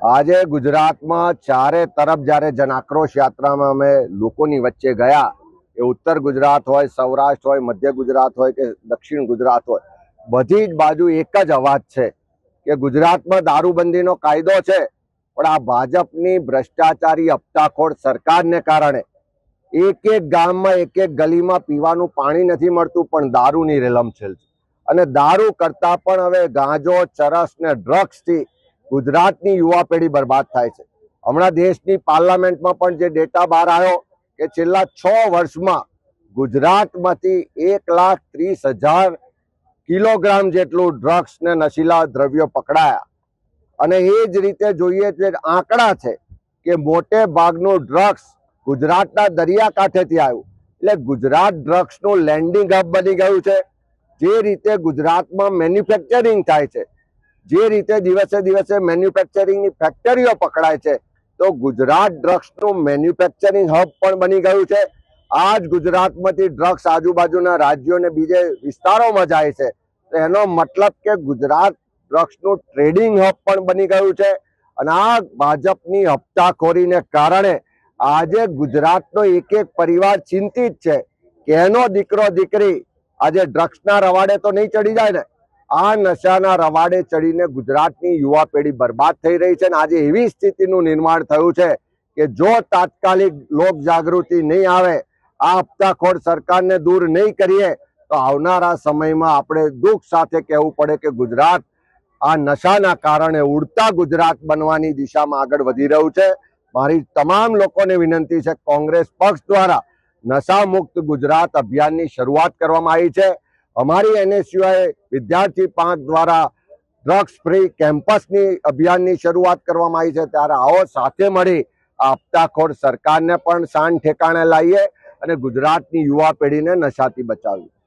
આજે ગુજરાતમાં ચારે તરફ જ્યારે જન આક્રોશ યાત્રામાં અમે લોકોની વચ્ચે ગયા, એ ઉત્તર ગુજરાત હોય, સૌરાષ્ટ્ર હોય, મધ્ય ગુજરાત હોય કે દક્ષિણ ગુજરાત હોય, બધી જ બાજુ એક જ અવાજ છે કે ગુજરાતમાં દારૂબંધીનો કાયદો છે, પણ આ ભાજપની ભ્રષ્ટાચારી હપ્તાખોર સરકારને કારણે એક એક ગામમાં એક એક ગલીમાં પીવાનું પાણી નથી મળતું, પણ દારૂની રેલમછેલ છે. અને દારૂ કરતા પણ હવે ગાંજો, ચરસ ને ડ્રગ્સથી ગુજરાતની યુવા પેઢી બરબાદ થાય છે. હમણાં દેશની પાર્લામેન્ટમાં પણ જે ડેટા બહાર આવ્યો કે છેલ્લા 6 વર્ષમાં ગુજરાતમાંથી 1,30,000 કિલોગ્રામ જેટલું ડ્રગ્સ ને નશીલા દ્રવ્યો પકડાયા. અને એ જ રીતે જોઈએ જે આંકડા છે કે મોટે ભાગનું ડ્રગ્સ ગુજરાતના દરિયાકાંઠેથી આવ્યું. એટલે ગુજરાત ડ્રગ્સનું લેન્ડિંગ હબ બની ગયું છે. જે રીતે ગુજરાતમાં મેન્યુફેક્ચરિંગ થાય છે, જે રીતે દિવસે દિવસે મેન્યુફેક્ચરિંગની ફેક્ટરીઓ પકડાય છે, તો ગુજરાત ડ્રગ્સનું મેન્યુફેક્ચરિંગ હબ પણ બની ગયું છે. આ જ ગુજરાતમાંથી ડ્રગ્સ આજુબાજુના રાજ્યોને બીજે વિસ્તારોમાં જાય છે, તો એનો મતલબ કે ગુજરાત ડ્રગ્સનું ટ્રેડિંગ હબ પણ બની ગયું છે. અને આ ભાજપની હપ્તાખોરીને કારણે આજે ગુજરાતનો એક એક પરિવાર ચિંતિત છે કે એનો દીકરો દીકરી આજે ડ્રગ્સના રવાડે તો નહીં ચડી જાય ને. આ નશાના રવાડે ચડીને ગુજરાતની યુવા પેઢી બરબાદ થઈ રહી છે. અને આજે એવી સ્થિતિનું નિર્માણ થયું છે કે જો તાત્કાલિક લોક જાગૃતિ નહીં આવે, આ હપ્તાખોર સરકારને દૂર નહીં કરીએ, તો આવનારા સમયમાં આપણે દુઃખ સાથે કહેવું પડે કે ગુજરાત આ નશાના કારણે ઉડતા ગુજરાત બનવાની દિશામાં આગળ વધી રહ્યું છે. મારી તમામ લોકોને વિનંતી છે, કોંગ્રેસ પક્ષ દ્વારા નશા મુક્ત ગુજરાત અભિયાનની શરૂઆત કરવામાં આવી છે. અમારી NSUI વિદ્યાર્થી પાંખ દ્વારા ડ્રગ્સ ફ્રી કેમ્પસની અભિયાનની શરૂઆત કરવામાં આવી છે. ત્યારે આવો સાથે મળી આ હપ્તાખોર સરકારને પણ શાન ઠેકાણે લાવીએ અને ગુજરાતની યુવા પેઢીને નશાથી બચાવીએ.